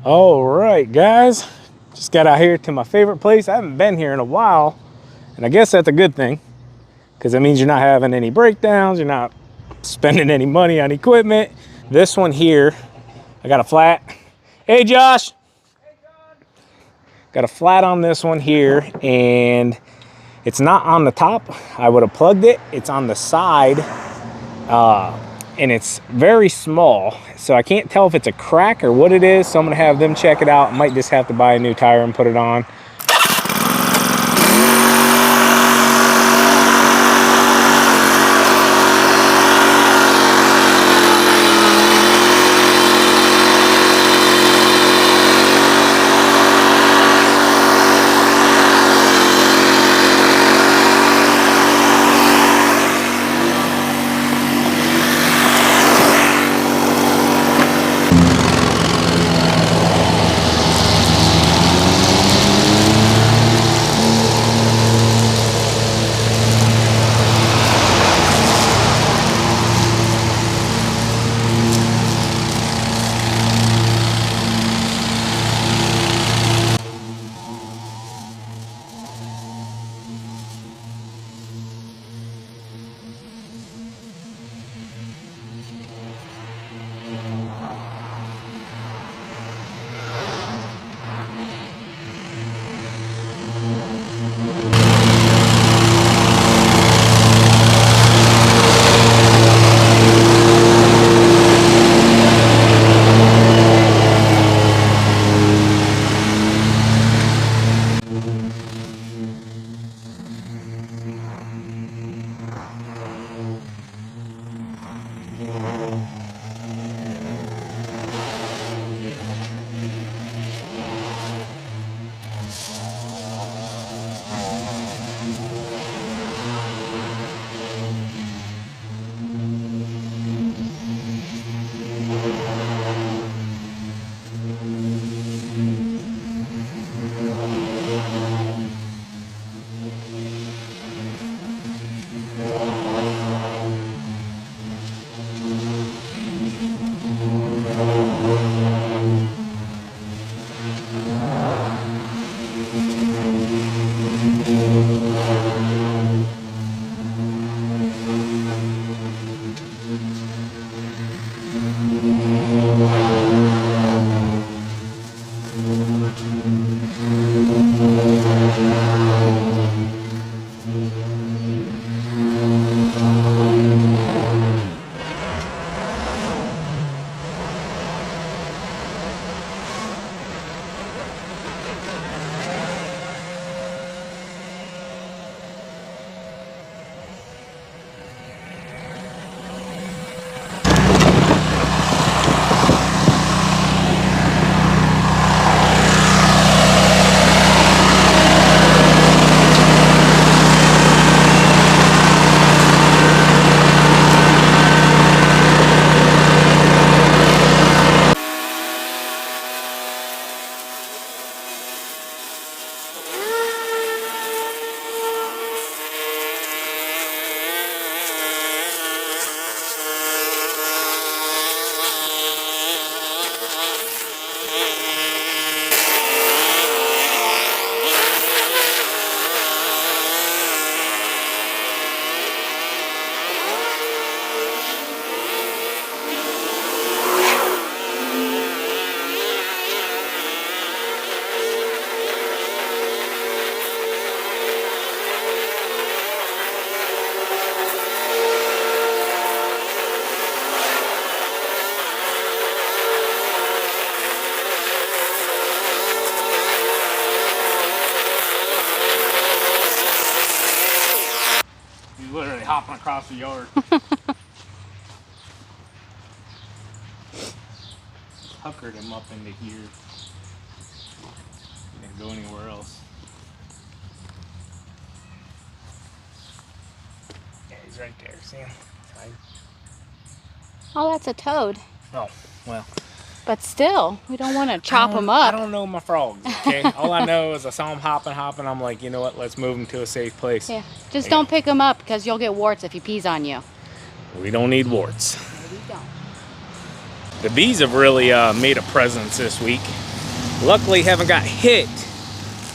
All right, guys, just got out here to my favorite place. I haven't been here in a while, and I guess that's a good thing because it means you're not having any breakdowns, you're not spending any money on equipment. This one here, I got a flat. Hey, Josh. Got a flat on this one here, and it's not on the top. I would have plugged it. It's on the side, and it's very small, so I can't tell if it's a crack or what it is, so I'm gonna have them check it out. I might just have to buy a new tire and put it on. He's literally hopping across the yard. Tuckered him up into here. He didn't go anywhere else. Yeah, he's right there. See him? Oh, that's a toad. Oh, well. But still, we don't want to chop them up. I don't know my frogs, okay? All I know is I saw them hopping. I'm like, you know what? Let's move them to a safe place. Yeah, just don't pick them up because you'll get warts if he pees on you. We don't need warts. No, we don't. The bees have really made a presence this week. Luckily haven't got hit,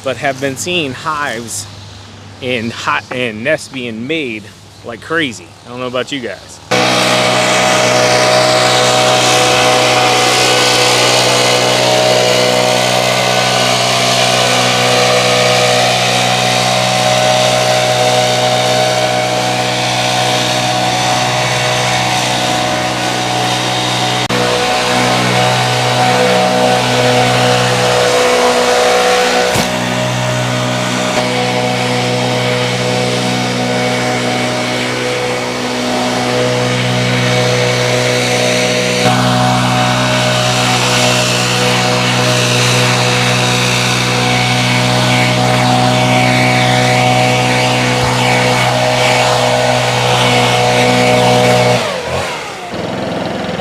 but have been seeing hives and nests being made like crazy. I don't know about you guys.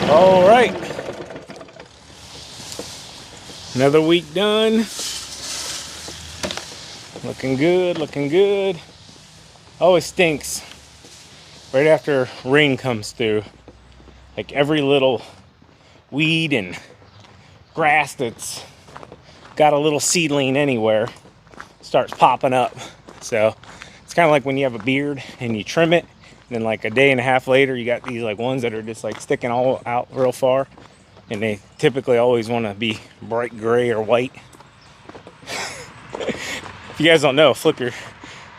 All right, another week done. Looking good, looking good. Always stinks right after rain comes through. Like every little weed and grass that's got a little seedling anywhere starts popping up. So it's kind of like when you have a beard and you trim it, and then like a day and a half later you got these like ones that are just like sticking all out real far, and they typically always want to be bright gray or white. If you guys don't know, flip your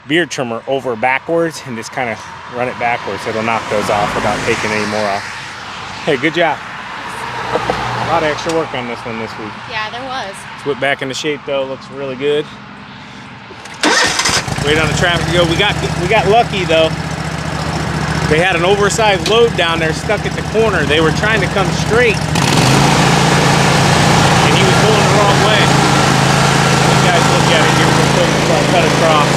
beard trimmer over backwards and just kind of run it backwards. It'll knock those off without taking any more off. Hey, good job. A lot of extra work on this one this week. Yeah, there was. It's whipped back into shape though. Looks really good. Wait on the traffic to go. We got lucky though. They had an oversized load down there stuck at the corner. They were trying to come straight, and he was going the wrong way. You guys look at it here real quick before I cut across.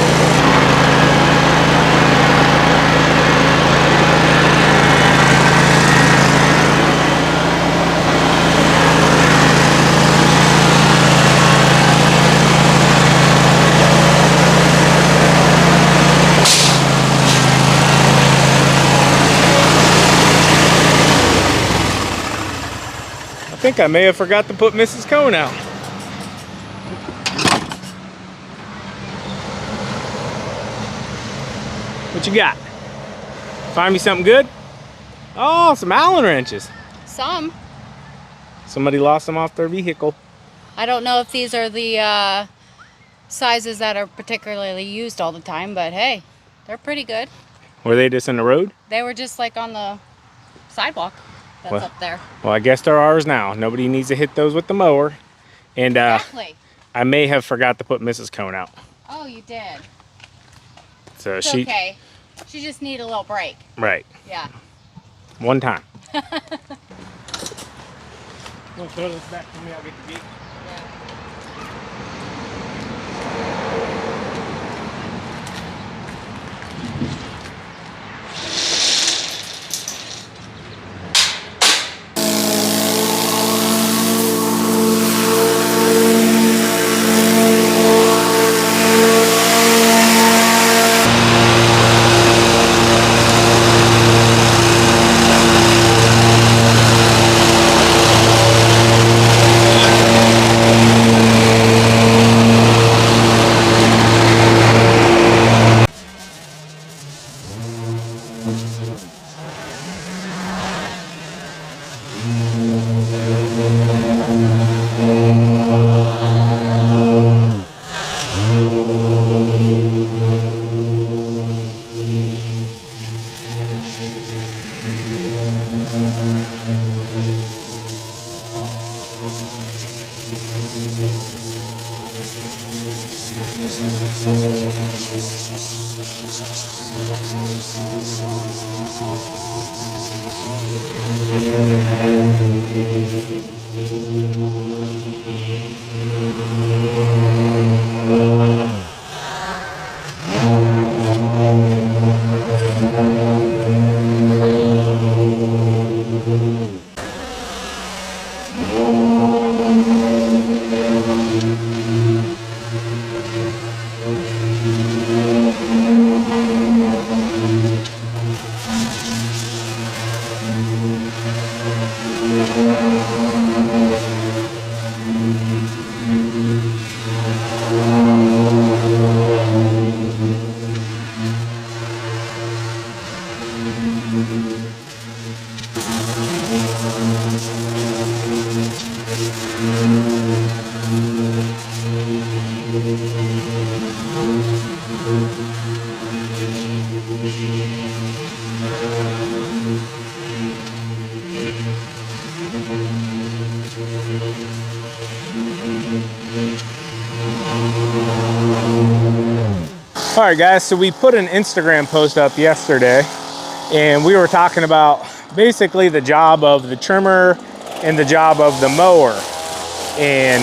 I think I may have forgot to put Mrs. Cone out. What you got? Find me something good? Oh, some Allen wrenches. Some. Somebody lost them off their vehicle. I don't know if these are the sizes that are particularly used all the time, but hey, they're pretty good. Were they just in the road? They were just like on the sidewalk that's up there. Well, I guess they're ours now. Nobody needs to hit those with the mower. And Exactly. I may have forgot to put Mrs. Cone out. Oh, you did. So It's okay. She just need a little break. Right. Yeah. One time. You want to throw this back to me? I'll get the gate. All right, guys, so we put an Instagram post up yesterday, and we were talking about basically the job of the trimmer and the job of the mower. And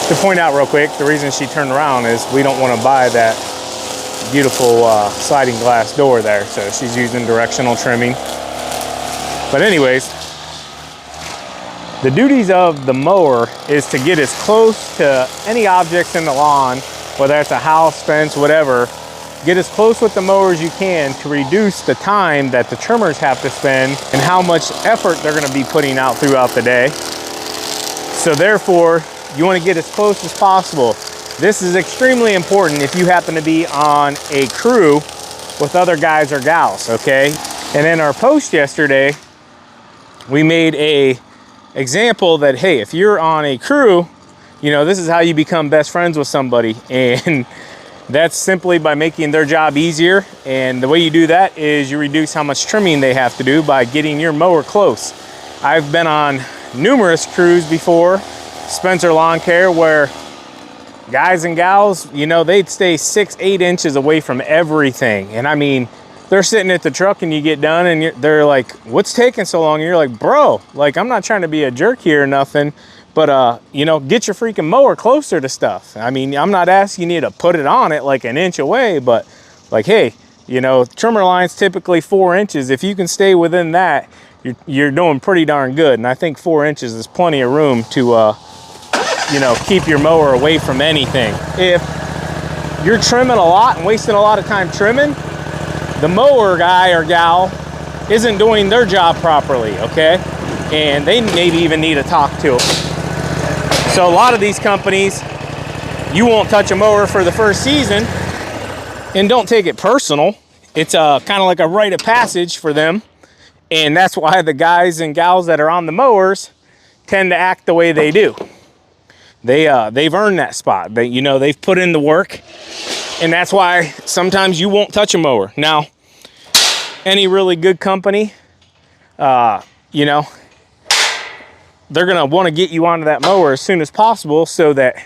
to point out real quick, the reason she turned around is we don't want to buy that beautiful sliding glass door there, so she's using directional trimming. But anyways, the duties of the mower is to get as close to any objects in the lawn, whether it's a house, fence, whatever. Get as close with the mower as you can to reduce the time that the trimmers have to spend and how much effort they're going to be putting out throughout the day. So therefore, you want to get as close as possible. This is extremely important if you happen to be on a crew with other guys or gals, okay? And in our post yesterday, we made a example that, hey, if you're on a crew, you know, this is how you become best friends with somebody. And that's simply by making their job easier. And the way you do that is you reduce how much trimming they have to do by getting your mower close. I've been on numerous crews before, Spencer Lawn Care, where guys and gals, you know, they'd stay 6-8 inches away from everything. And I mean, they're sitting at the truck and you get done and they're like, what's taking so long? And you're like, bro, like, I'm not trying to be a jerk here or nothing, but you know, get your freaking mower closer to stuff. I mean, I'm not asking you to put it on it like an inch away, but like, hey, you know, trimmer line's typically 4 inches. If you can stay within that, you're doing pretty darn good. And I think 4 inches is plenty of room to you know, keep your mower away from anything. If you're trimming a lot and wasting a lot of time trimming, the mower guy or gal isn't doing their job properly, okay? And they maybe even need to talk to. So a lot of these companies, you won't touch a mower for the first season, and don't take it personal. It's kind of like a rite of passage for them. And that's why the guys and gals that are on the mowers tend to act the way they do. They've earned that spot. You know, they've put in the work, and that's why sometimes you won't touch a mower. Now, any really good company, you know, they're gonna want to get you onto that mower as soon as possible so that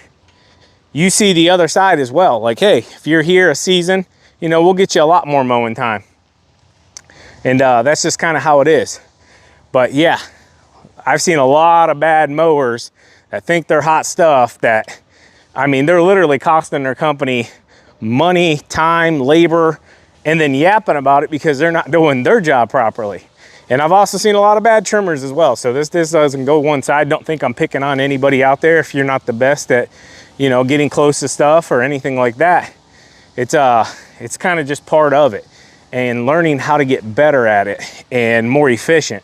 you see the other side as well. Like, hey, if you're here a season, you know, we'll get you a lot more mowing time. And that's just kind of how it is. But yeah, I've seen a lot of bad mowers that think they're hot stuff that, I mean, they're literally costing their company money, time, labor, and then yapping about it because they're not doing their job properly. And I've also seen a lot of bad trimmers as well. So this doesn't go one side. Don't think I'm picking on anybody out there if you're not the best at, you know, getting close to stuff or anything like that. It's kind of just part of it, and learning how to get better at it and more efficient.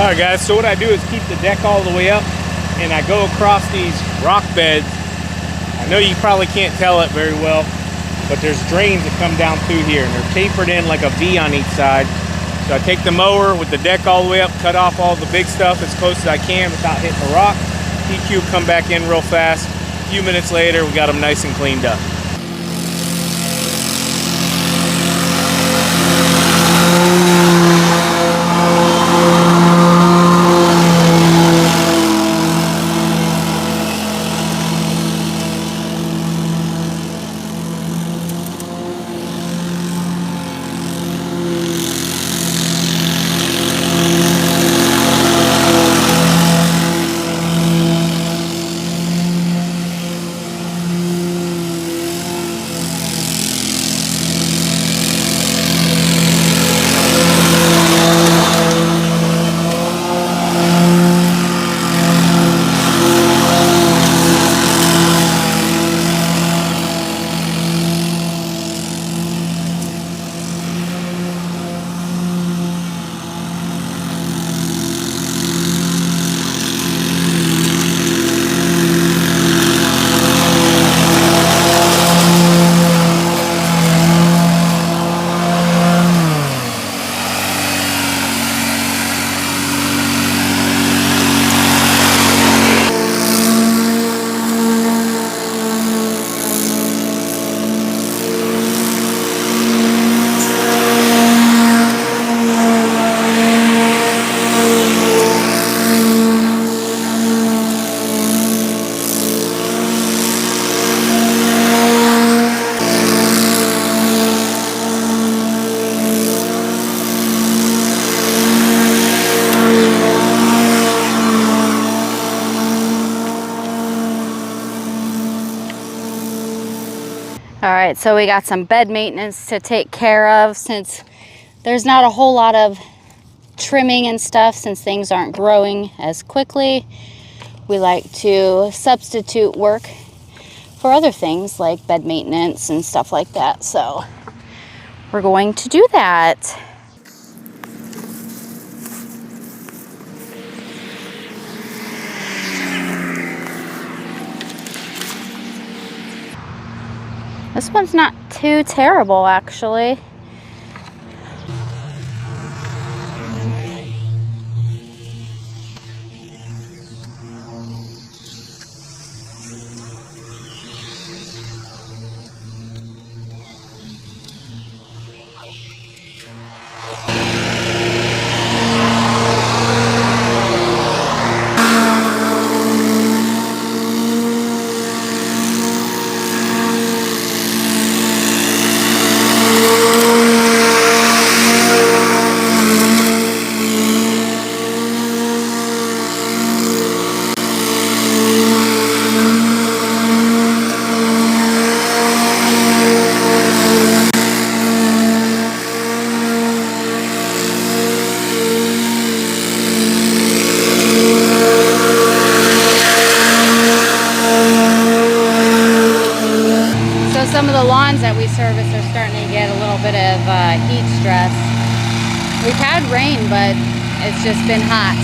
Alright guys, so what I do is keep the deck all the way up and I go across these rock beds. I know you probably can't tell it very well, but there's drains that come down through here and they're tapered in like a V on each side. So I take the mower with the deck all the way up, cut off all the big stuff as close as I can without hitting the rock. EQ come back in real fast. A few minutes later, we got them nice and cleaned up. All right, so we got some bed maintenance to take care of since there's not a whole lot of trimming and stuff since things aren't growing as quickly. We like to substitute work for other things like bed maintenance and stuff like that. So we're going to do that. This one's not too terrible, actually. Some of the lawns that we service are starting to get a little bit of heat stress. We've had rain, but it's just been hot.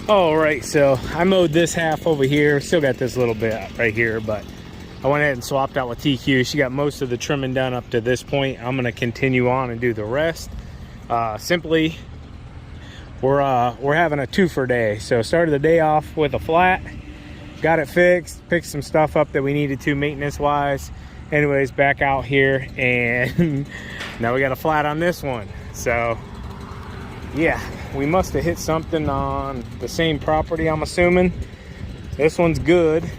All right, so I mowed this half over here. Still got this little bit right here, but I went ahead and swapped out with TQ. She got most of the trimming done up to this point. I'm gonna continue on and do the rest. Simply, we're having a twofer day. So started the day off with a flat, got it fixed, picked some stuff up that we needed to maintenance wise. Anyways, back out here, and now we got a flat on this one. So yeah, we must have hit something on the same property, I'm assuming. This one's good.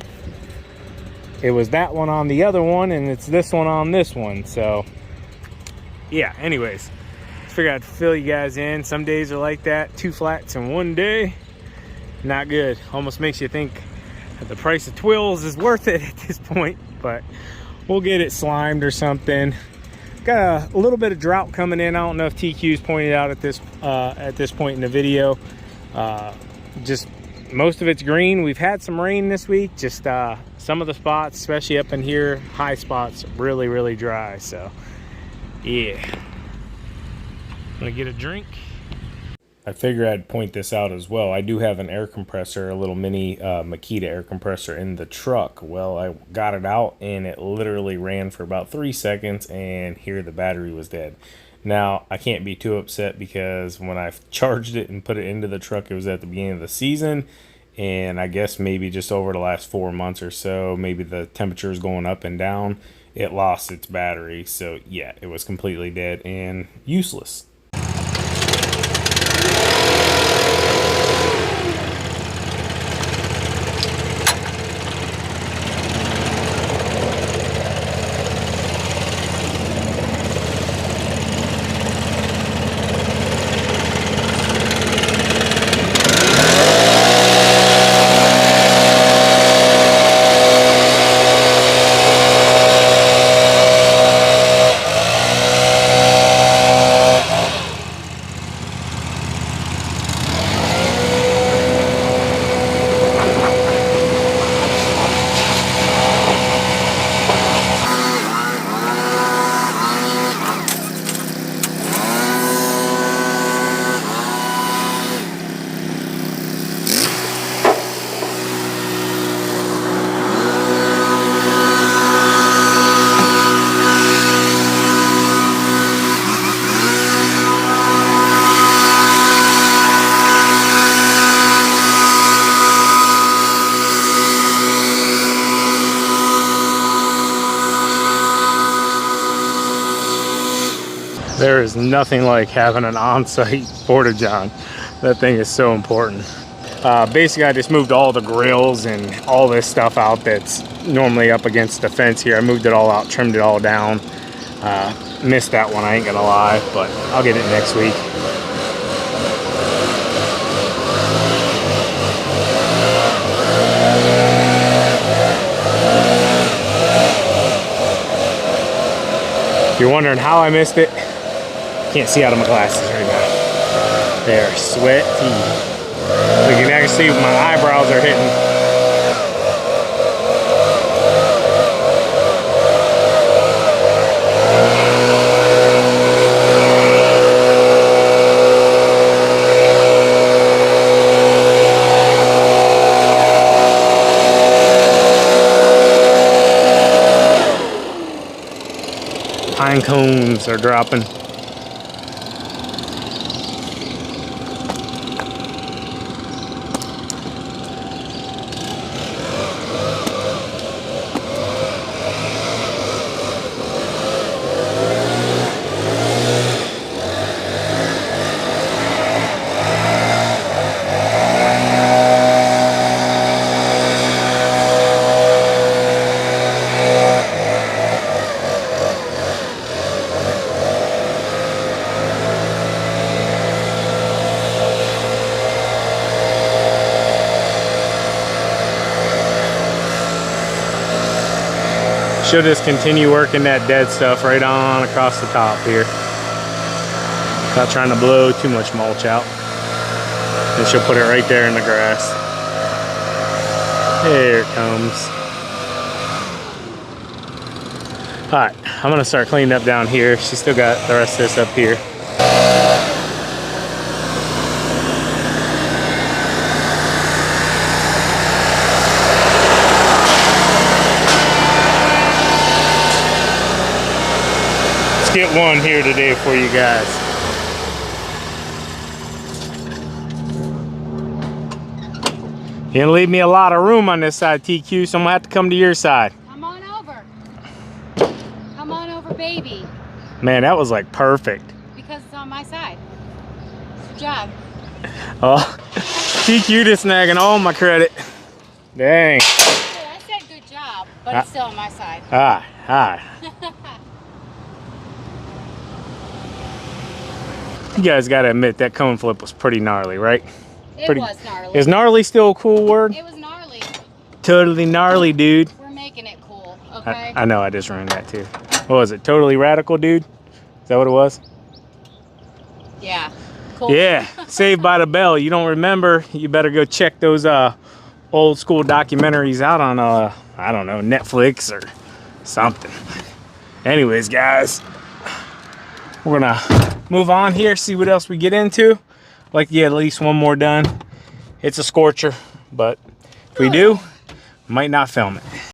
It was that one on the other one, and it's this one on this one. So yeah, anyways, figured I'd fill you guys in. Some days are like that, 2 flats in one day. Not good. Almost makes you think that the price of twills is worth it at this point, but we'll get it slimed or something. Got a little bit of drought coming in. I don't know if TQ's pointed out at this point in the video. Just most of it's green. We've had some rain this week. Just some of the spots, especially up in here, high spots, really dry. So yeah, I'm gonna get a drink. I figure I'd point this out as well. I do have an air compressor, a little mini Makita air compressor in the truck. Well, I got it out and it literally ran for about 3 seconds, and here the battery was dead. Now, I can't be too upset because when I charged it and put it into the truck, it was at the beginning of the season. And I guess maybe just over the last 4 months or so, maybe the temperature is going up and down, it lost its battery. So yeah, it was completely dead and useless. There is nothing like having an on-site porta-john. That thing is so important. Basically, I just moved all the grills and all this stuff out that's normally up against the fence here. I moved it all out, trimmed it all down. Missed that one, I ain't gonna lie, but I'll get it next week. If you're wondering how I missed it, can't see out of my glasses right now. They're sweaty. You can actually see my eyebrows are hitting. Pine cones are dropping. She'll just continue working that dead stuff right on across the top here. Not trying to blow too much mulch out. And she'll put it right there in the grass. There it comes. Alright, I'm gonna start cleaning up down here. She's still got the rest of this up here. get one here today for you guys. You didn't leave me a lot of room on this side, TQ, so I'm gonna have to come to your side. Come on over. Come on over, baby. Man, that was like perfect. Because it's on my side. Good job. Oh, TQ just snagging all my credit. Dang. Hey, I said good job, but it's still on my side. You guys gotta admit that cone flip was pretty gnarly, right? It was gnarly. Is gnarly still a cool word? It was gnarly. Totally gnarly, dude. We're making it cool, okay? I know, I just ruined that too. What was it? Totally radical, dude? Is that what it was? Yeah. Cool. Yeah, Saved by the Bell. You don't remember, you better go check those old school documentaries out on, I don't know, Netflix or something. Anyways, guys, we're gonna move on here, see what else we get into. Like to get at least one more done. It's a scorcher, but if we do, might not film it.